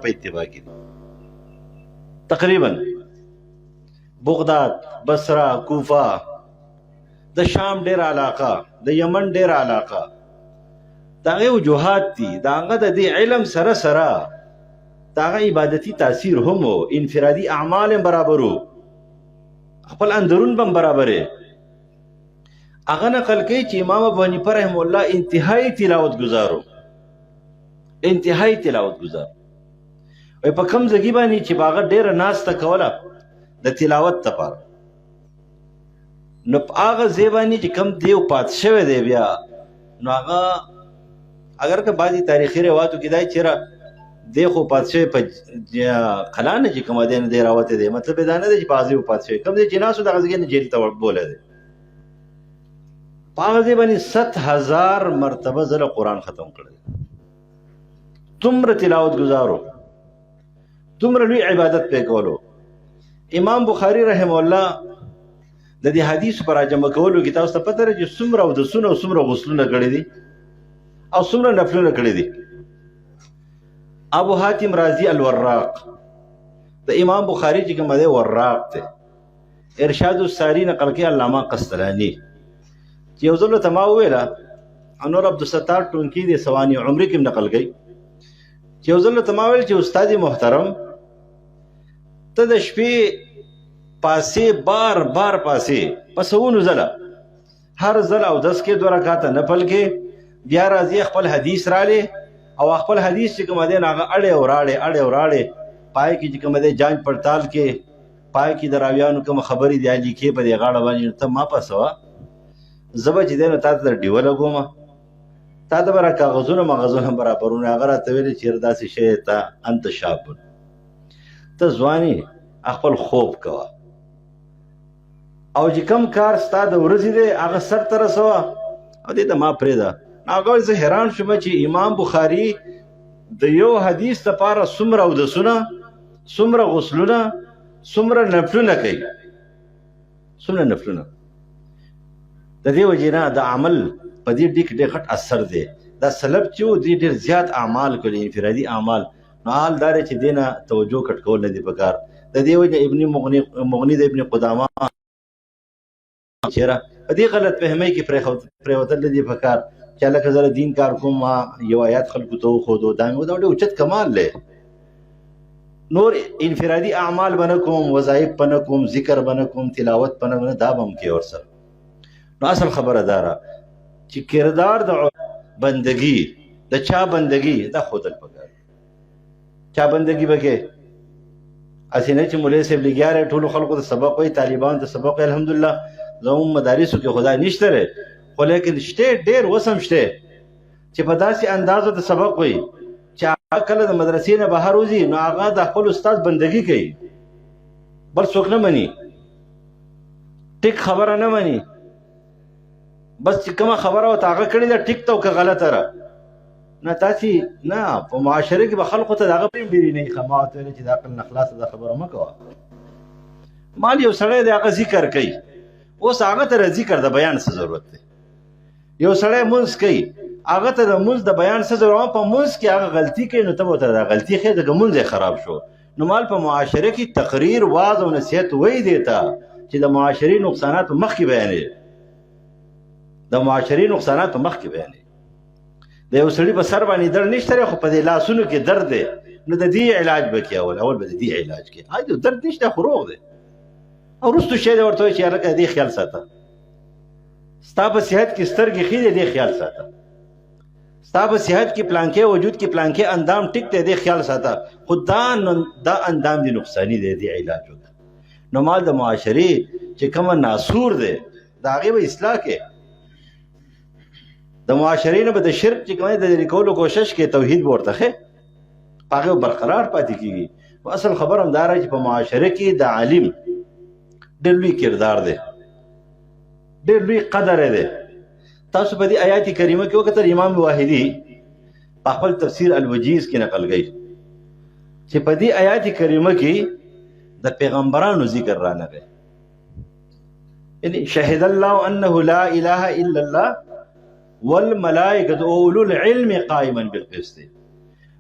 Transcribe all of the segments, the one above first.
په اتفاق دي تقریبا بغداد، بصره، کوفه، د شام ډیر علاقه، د یمن ډیر علاقه، داغه وجوهات دي. داغه د دې علم سره سره داغه عبادتي تاثیر هم او انفرادي اعمال برابرو، خپل اندرون بم برابره. هغه نقل کوي چې امام ابو حنیفه رحم الله انتهایی تلاوت گزارو، انتهایی تلاوت گزار. او په کوم ځای باندې چې باغ ډیره ناسته کوله د تلاوت لپاره، نو په هغه ځای باندې چې کوم دیو پات شوی دی بیا، نو هغه اگر که بعضی تاریخي روایتو کې دا چیرې دی خو پات شوی په قلانه چې کوم دی نه دی راوته دی، مطلب دا نه دی چې بازي پات شوی کوم دی چې ناسو دغه ځای نه جیل ته بوله دی. په هغه ځای باندې 7000 مرتبه زله قرآن ختم کړی، تمره تلاوت گزارو، تمره لوی عبادت پې کولو. امام بخاری رحم الله د دې حدیث پر راجمع کولو کې تاسو ته پته لري چې څومره او د سونه او څومره غسلونه کړي دي او څومره نفلونه کړي دي. ابو حاتم رازی الوراق د امام بخاری چې کوم دی وراق ته ارشاد الساری نقل کوي علامه قسطلانی چې یو ځل ته ما ویله، انور عبدالستار ټونکی د سوانی عمرې کې نقل کوي چې یو ځل ته ما ویل چې استاد محترم ته د شپې پاسې بار بار پاسې پسونو زله هر زل او 10 کې 2 رکعاته نفل کې بیا راځي خپل حدیث راړي او خپل حدیث چې کوم دی هغه اړې او راړي پای کې چې کوم دی جانچ پړتال کې پای کې دراویانو کوم خبرې دی لیکي په دې غاړه باندې ته ما پسوا زبر چې دینو تاسو در دیو لګوم تا د برا کاغذونه مغزونه برابرونه هغه راته ویل چې داسې شی ته انت شاب ته ځواني خپل خوب کوه او چې کم کار ستا د ورځې دی هغه سر ته رسوه او دې ته ما پرېږده. هغه زه حیران شوم چې امام بخاري د یو حدیث لپاره څومره اودسونه، څومره غسلونه، څومره نفلونه کوي، څومره نفلونه. د دې وجې نه د عمل په دې ډېر غټ اثر دی. دا سلب چې و دې ډېر زیات اعمال کړي، انفرادي اعمال، نو حال دا دی چې دې نه توجه کټ کول نه دي پکار. د دې وجې ابن مغني د ابن قدامه چیرې په دې غلط فهمۍ کې پرېوتل نه دي پکار چې هلکه زه دین کار کوم، ما یو آیات خلکو ته وښودو، دا مې دا ډېر اوچت کمال دی. نور انفرادي اعمال به نه کوم، وظایف به نه کوم، ذکر به نه کوم، تلاوت به نه کوم، دا به هم کوي ورسره. نو اصل خبره دا ده چې کردار د بندګي د چا بندګي دا ښودل پکار. چا بندګي به کې هسې نه چې مولوي صاحب لګیا دی ټولو خلکو ته سبق وایي، طالبانو ته سبق وایي. الحمدلله زموږ مدارسو کې خدای نشته دی، خو لیکن شته، ډېر اوس هم شته چې په داسې اندازو ته سبق وایي چې هغه کله د مدرسې نه بهر وځي نو هغه د خپل استاد بندګي کوي، بل څوک نه مني، ټیک خبره نه مني، بس چې کومه خبره ورته هغه کړې ده ټیک ته او که غلطه ده نه. تاسې نه په معاشره کې به خلکو ته د هغه بیرې نه ښه. ما ورته ویلې چې د عقل نه خلاصه دا خبره مه کوه. مال یو سړی دی هغه ذکر کوي، اوس هغه ته د ذکر د بیان څه ضرورت دی؟ یو سړی مونځ کوي، هغه ته د مونځ د بیان څه ضرورت؟ په مونځ کې هغه غلطي کوي نو ته به ورته دا غلطي ښیې ځکه مونځ یې خراب شو. نو مال په معاشره کې تقریر، واعظ او نصیحت وایي دی ته چې د معاشري نقصانات په مخکې بیانوي، د معاشري نقصانات په مخکې بیانوي. د یو سړي په سر باندې درد نشته دی خو په دې لاسونو کې درد دی، نو د دې علاج به کوي، اول به د دې علاج کوي. درد نشته خو روغ دی. او وروستو شی دی ورته وایي چې هلکه دې خیال ساته، ستا په صحت کې سترګې ښې دی، دې خیال ساته، ستا په صحت کې پلانکې وجود کې پلانکې اندام ټیک دی، دې خیال ساته، خو دا اندام دی نقصاني دی، دې علاج وکړه. نو مال د معاشرې چې کومه ناسور دی د هغې به اصلاح کوي. د معاشرې نه به د شرک چې کوم د لرې کولو کوشش کوي، توحید به ورته ښه هغه برقرار پاتې کېږي. اصل خبر هم دا دی چې په معاشره کې د عالم ډېر لوی کردار دی، ډېر لوی قدر دی. تاسو په دې آیات کریمه کې وکتل امام واحدي په خپل تفسیر الوجیز کې نقل کوي چې په دې آیات کریمه کې د پیغمبرانو ذکر رانغی، یعنی شهد الله انه لا اله الا الله والملائکة اولو العلم قائما بالقسط.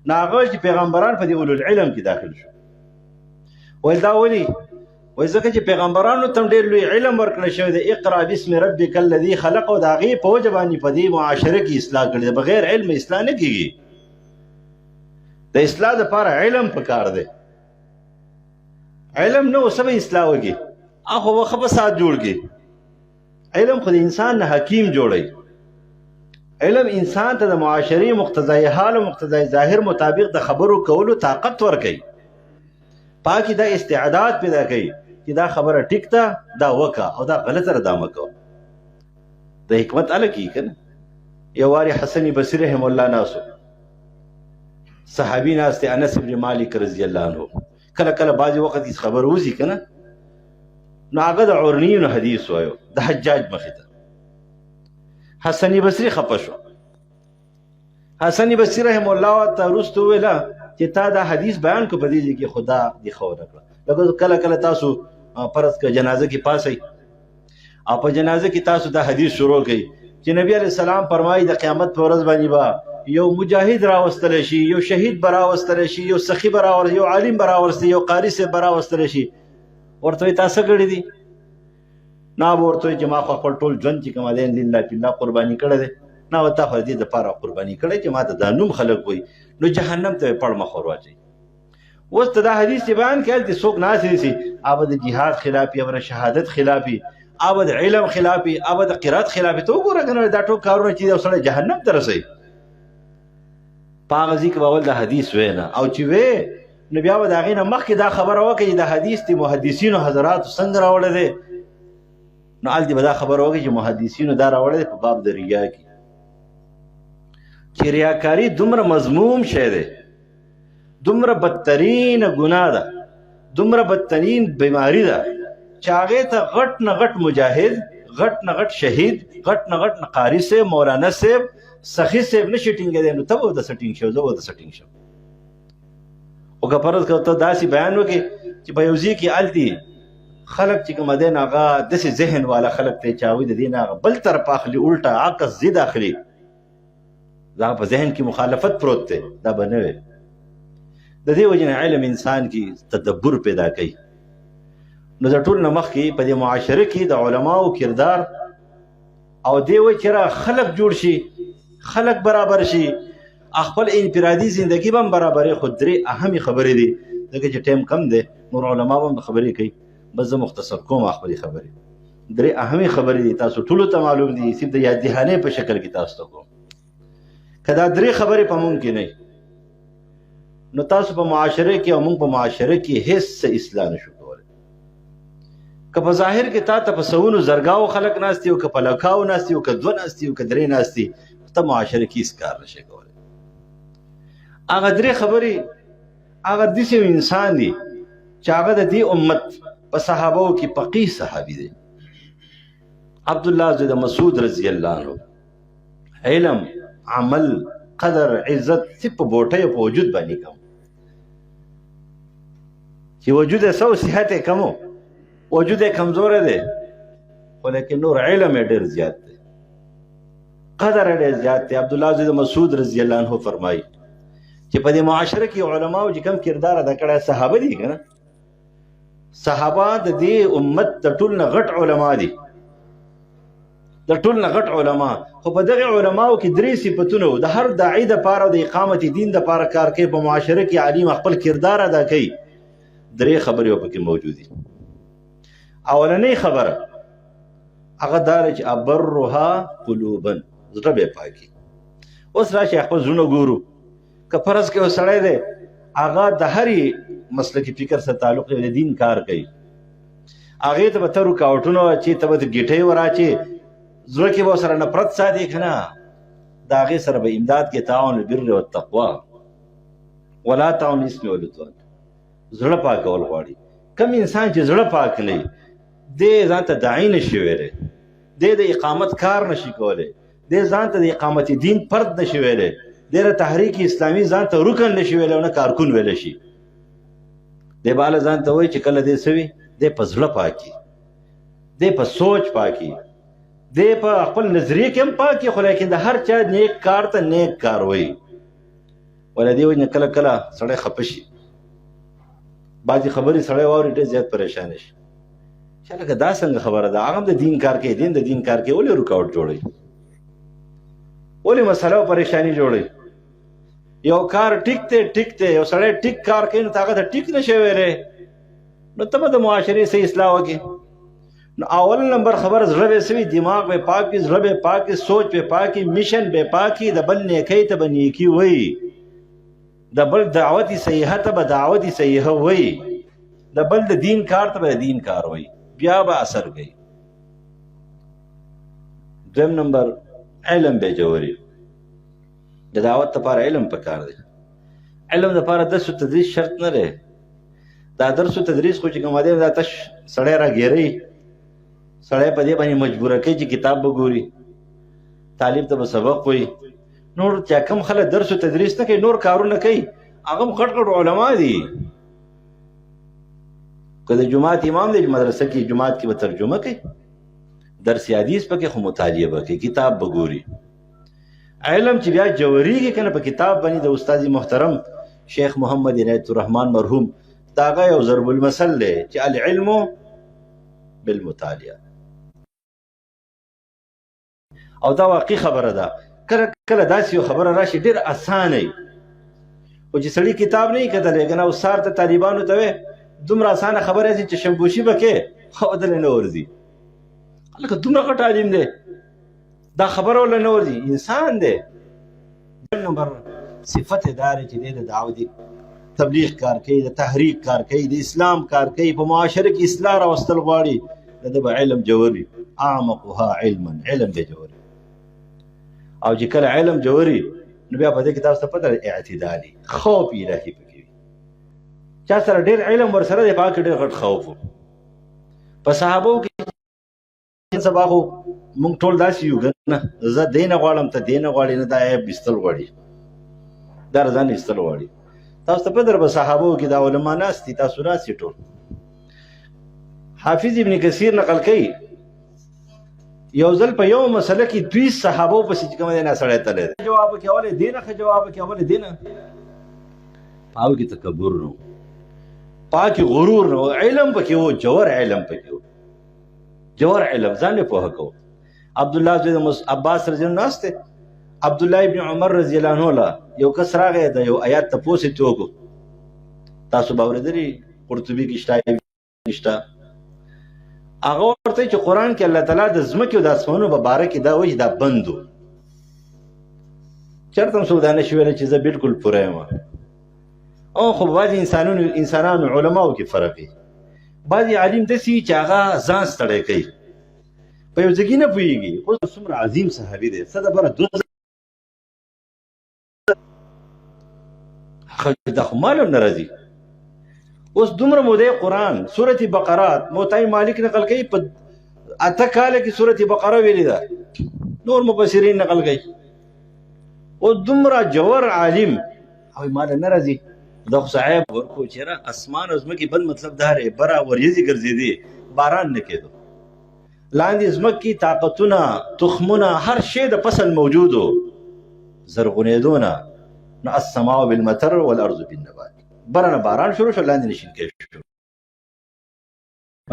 نو هغه چې پیغمبران په دې اولوالعلم کې داخل شو. وایي دا ولي؟ وایي ځکه چې پیغمبرانو ته ډېر لوی علم ورکړی شوی دی. اقرا باسم ربک الذي خلق، او د هغې په وجه باندې په دې معاشره کې اصلاح کړې ده. بغیر علم اصلاح نه کېږي. د اصلاح دپاره علم پکار دی. علم نه و څه به اصلاح وکړي؟ خو به ښه فساد جوړ کړي. علم خو د انسان نه حکیم جوړوي. علم انسان ته د معاشري مقتضای حال او مقتضای ظاهر مطابق د خبرو کولو طاقت ورکوي. پاکي دا استعداد پیدا کوي چې دا خبره ټیک ده، دا وکړه، او دا غلطه ده، دا مه کوه. د حکمت هله کېږي که نه. یو وارې حسن بصري رحم الله ناستو، صحابي ناست دی، انس بن مالک رضی الله عنه. کله کله بعضې وخت هېڅ خبر وځي که نه، نو هغه د عرنیونو حدیث وایو د حجاج مخې ته. حسن بصري خفه شو. حسن بصري رحم الله ته وروسته وویله چې تا دا حدیث بیان کو په دې ځای کې خدا دې ښه ونه کړه. لکه کله کله تاسو فرض که جنازه کې پاسئ او په جنازه کې تاسو دا حدیث شروع کړئ چې نبی علیه السلام فرمایي د قیامت په ورځ باندې به یو مجاهد راوستلی شي، یو شهید به راوستلی شي، یو سخي به راوستلی، یو عالم به راوستلی، یو قاري صاحب به راوستلی شي. ورته وایي تا څه کړي دي؟ نه به ورته وایي چې ما خو خپل ټول ژوند چې کوم دی لله فی الله قرباني کړی دی. نه به تا خو د دې دپاره قرباني کړی چې ما ته دا نوم خلک وایي، نو جهنم ته یې پړ مخ ور واچوي. اوس ته دا حدیث چې بیان کړل چې څوک ناست شي، هغه د جهاد خلاف وي، هغه د شهادت خلاف وي، هغه د علم خلاف وي، هغه د قرات خلاف وي. ته وګوره که نه دا ټول کارونه چې یو سړی جهنم ته رسوي. په هغه ځای کې به اول د حدیث وی نه، او چې وی نو بیا به د هغې نه مخکې دا خبره وکړي چې د حدیث د محدثینو حضراتو څنګه راوړی دی. نو هلته به دا خبره وکړي چې محدثینو دا راوړی دی په باب د ریا کې، چې ریاکاري دومره مضموم شی دی، دومره بدترینه ګناه ده، دومره بدترین بیماری ده چې هغې ته غټ نه غټ مجاهد، غټ نه غټ شهید، غټ نه غټ قاري صاحب، مولانا صاحب، سخي صاحب نشي ټینګېدی. نو ته به ورته څه ټینګ شو، زه به ورته څه ټینګ شم. خو که فرض کړه ته داسې بیان وکړې چې په یو ځای کې هلته خلک چې کوم دی نو هغه داسې ذهن والا خلک دی چې هغوی د دې نه هغه بل طرف اخلي، الټه عکس ضد اخلي، دا په ذهن کې مخالفت پروت دی، دا به نه وي. د دې وجې نه علم انسان کې تدبر پیدا کوي. نو د ټول نه مخکې په دې معاشره کې د علماو کردار او دی وایي چې را خلک جوړ شي، خلک برابر شي، خپل انفرادي زندگی به هم برابرې. خو درې اهمې خبرې دي، ځکه چې ټایم کم دی، نور علما به هم خبرې کوي، بس زه مختصر کوم خپلې خبرې. درې اهمې خبرې دي، تاسو ټولو ته معلوم دي، صرف د یاد دهانې په شکل کې تاسو ته کوم. که دا درې خبرې په مونږ کې نه وي نو تاسو په معاشره کې او مونږ په معاشره کې هیڅ څه اصلاح نشو کولی. که په ظاهر کې تا ته په سوونو زرګاو خلک ناست دي، او که په لکاو ناست دي، او که دوه ناست دي، او که درې ناست دي، ته معاشره کې هېڅ کار نشي کولی. هغه درې خبرې هغه داسې انسان دی چې هغه د دې امت په صحابو کې فقیه صحابي دی، عبدالله زوی د مسعود رضی الله عنه. علم، عمل، قدر، عزت صرف په بوټۍ او په وجود باندې کم، چې وجود یې څه و صحت یې کم و، وجود یې کمزوری دی، خو لیکن نور علم یې ډېر زیات دی، قدر یې ډېر زیات دی. عبدالله زوی د مسعود رضی الله عنه فرمایي چې په دې معاشره کې علماو چې کوم کردار ادا کړی، صحابه دي که نه، صحابه د دې امت د ټول نه غټ علما دي، د ټول نه غټ علما. خو په دغه علماو کې درې صفتونه و، د هر داعي دپاره او د اقامت دین دپاره کار کوي، په معاشره کې عالم خپل کردار ادا کوي. درې خبرې پکې موجودې. اولنۍ خبره هغه دا چې ابرها قلوبا، زړه به پاکي. اوس راشي خپل زړونه ګورو، که فرض کې یو سړی دی هغه د هرې مسلکي فکر سره تعلق لري، د دین کار کوي، هغې ته به ته رکاوټونه واچي، ته به د ګیټۍ ور اچې، زړه کې به ورسره نفرت ساتي که نه، د هغې سره به امداد کې تعاون البر والتقوا ولا تعاون الاسم والعدوان. زړه پاکول غواړي. کم انسان چې زړه پاک نه وي دی ځان ته داعي نشي ویلی، دی د اقامت کار نشي کولی، دی ځان ته د اقامت دین فرد نشي ویلی، دی د تحریک اسلامي ځان ته رکن نشي ویلی او نه کارکون ویلی شي. دی به هله ځان ته وایي چې کله دی څه وي، دی په زړه پاکي، دی په سوچ پاکي، دی په خپل نظریه کې هم پاکي، خو لیکن د هر چا نیک کار ته نیک کار وایي. ولدي وجه کله کله سړی خفه شي بعضې خبرې سړی واوري ډېر زیات پریشان شي چې لکه دا څنګه خبره ده هغه هم د دین کار کوي دین د دین کار کوي ولې رکاوټ جوړوي ولې مسله او پریشاني جوړوي یو کار ټیک دی یو سړی ټیک کار کوي نو هغه ته ټیک نشي ویلی نو ته به د معاشرې صحیح اصلاح وکړي نو اول نمبر خبر زړه به سوي دماغ به پاک وي زړه به پاک وي سوچ به پاک وي میشن به پاک وي د بل نیکۍ ته به نیکي وایي د بل دعوت صحیحه ته به دعوت صحیحه وایي د بل د دین کار ته به دین کار وایي بیا به اثر کوي دویم نمبر علم به جوړي د دعوت لپاره علم پکار دی علم لپاره درس او تدریس شرط نه دی دا درس او تدریس خو چې کوم دی دا تش سړی راګیری سړی په دې باندې مجبوره کوي چې کتاب وګوري طالب ته به سبق وایي نور چې کوم خلک درس او تدریس نه کوي نور کارونه کوي هغه هم غټ غټ علما دي که د جماعت امام دی مدرسه کې جماعت کې به ترجمه کوي درس حدیث پکې خو مطالعه به کوي کتاب به ګوري علم چې بیا جوړیږي که نه په کتاب باندې د استاد محترم شیخ محمد عنایت الرحمن مرحوم دا هغه یو ضرب المثل دی چې العلم بالمطالعه او دا واقعي خبره ده کله کله داسې یو خبره راشي ډېر اسانه وي خو چې سړي کتاب نه وي کتلی که نه او سار ته طالبانو ته وی دومره اسانه خبره چې شمبوشي به کې خو دلې نه ورځي هلکه دومره غټ عالم دی دا خبره ولا نه ورځي انسان دی نمبر صفت دار چې دی د دعوت تبلیغ کار کوي د تحریک کار کوي د اسلام کار کوي په معاشره کې اصلاح راوستل غواړي د به علم جوړي اعمقها علما علم به جوړي او چې کله علم جوړي نو بیا په دې کې تاسو ته پته اعتدالي خوف الهي پکې چا سره ډېر علم ورسره دی پاک ډېر غټ خوف په صحابو کې سبا خو مونږ ټول داسې یو نه زه دې نه غواړم ته دې نه غواړې نه دا عیب ایستل غواړي دا رضان ایستل غواړي تاسو ته پته په صحابو کې دا علما ناست دي تاسو ناست ټول حافظ ابن کثیر نقل کوي یو ځل په یو مسله کې دوی صحابو پسې چې کوم دی نه سړی تللی دی جواب کې اولې دې نه ښه جواب کې اولې دې نه پاو کې تکبر نه پاکې غرور نه علم پکې و جوهر علم پکې و جوهر علم ځان یې پوهه کوو عبدالله زوی د عباس رضی الله عنه ناست دی عبدالله ابن عمر رضی الله عنه له یو کس راغی د یو آیات تپوس یې وکړو تاسو به اورېدلي قرطبي کې شته نشته هغه ورته چې قرآن کې الله تعالی د ځمکې او د اسمانونو په باره کې دا وایي دا بند و چېرته هم څوک دا نشي ویلی چې زه بلکل پوره یم او خو بعضې انسانانو علماو کې فرق وي بعضې عالم داسې وي چې هغه ځان ستړی کوي په یو ځګي نه پوهېږي خو څومره عظیم صحابي دی څه دپاره دا خو معلوم نه راځي اوس دومره موده قرآن سورة بقره موتی مالک نقل کوي په 8 کاله کې سورة بقره ویلې ده نور مفسرین نقل کوي او دومره جوهر عالم او مال نه راځي دا خو صاحب ورکو چیرې اسمان او ځمکې بل مطلب دا دی برا وریځې ګرځېدې باران نه کېدو لاندې ځمکې طاقتونه تخمونه هر شی د فصل موجود و زرغونېدو نه نو السماء بالمطر والارض بالنبات برنه باران شروع شو لاندې نشین کې شو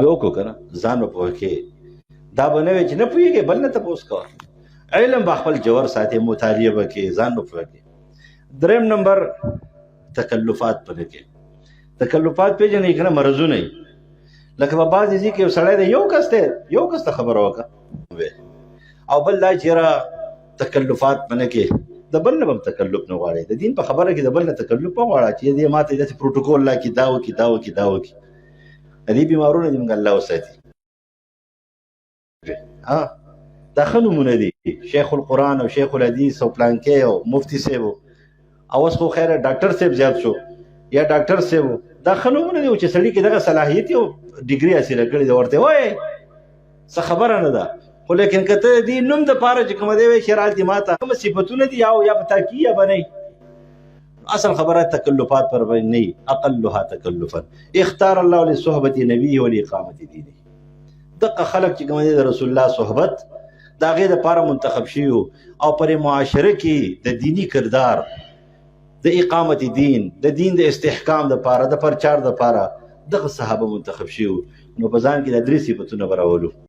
یو کو کنه ځان په پوهه کې دا بنوي چې نه پوهیږي بل نه تاسو کو علم په خپل جوهر ساتي مطالعه وکي ځان په پوهه کې دریم نمبر تکلفات پدې کې تکلفات پیژنې کنه مرزونه لکه په بعضې ځای کې یو سړی دی یو کس ته خبره وکړه او بل دا چې را تکلفات پنه کې د بل نه هم تکلف نه غواړي د دین په خبره کې د بل نه تکلف نه غواړي چې دې ماته داسې پروتوکول لا کې دا وکړي دې بیمارونه دې موږ الله وساتي دا ښه نومونه دي شیخ القرآن او شیخ الحدیث او پلانکې او مفتي صاحب او اوس خو خیره ډاکټر صاحب زیات شو یا ډاکټر صاحب دا ښه نومونه دي چې سړي کې دغه صلاحیت او ډیګري حاصله کړې ده ورته وایي څه خبره نه ده خو لیکن که ته دې نوم دپاره چې کومه دی وایي شرایط دې ماته کومه صفتونه دي یا په تاکي یا به نه اصل خبره تکلفات پر باندې نه اقلها تکلفا اختار الله لصحبة نبيه ولاقامة دینه دغه خلک چې کومه دی د رسول الله صحبت د هغې دپاره منتخب شوي او پر معاشره کې د دیني کردار د اقامت دین د دین د استحکام دپاره د پرچار دپاره دغه صحابه منتخب شوي نو په ځان کې د 3 صفتونه به راولو.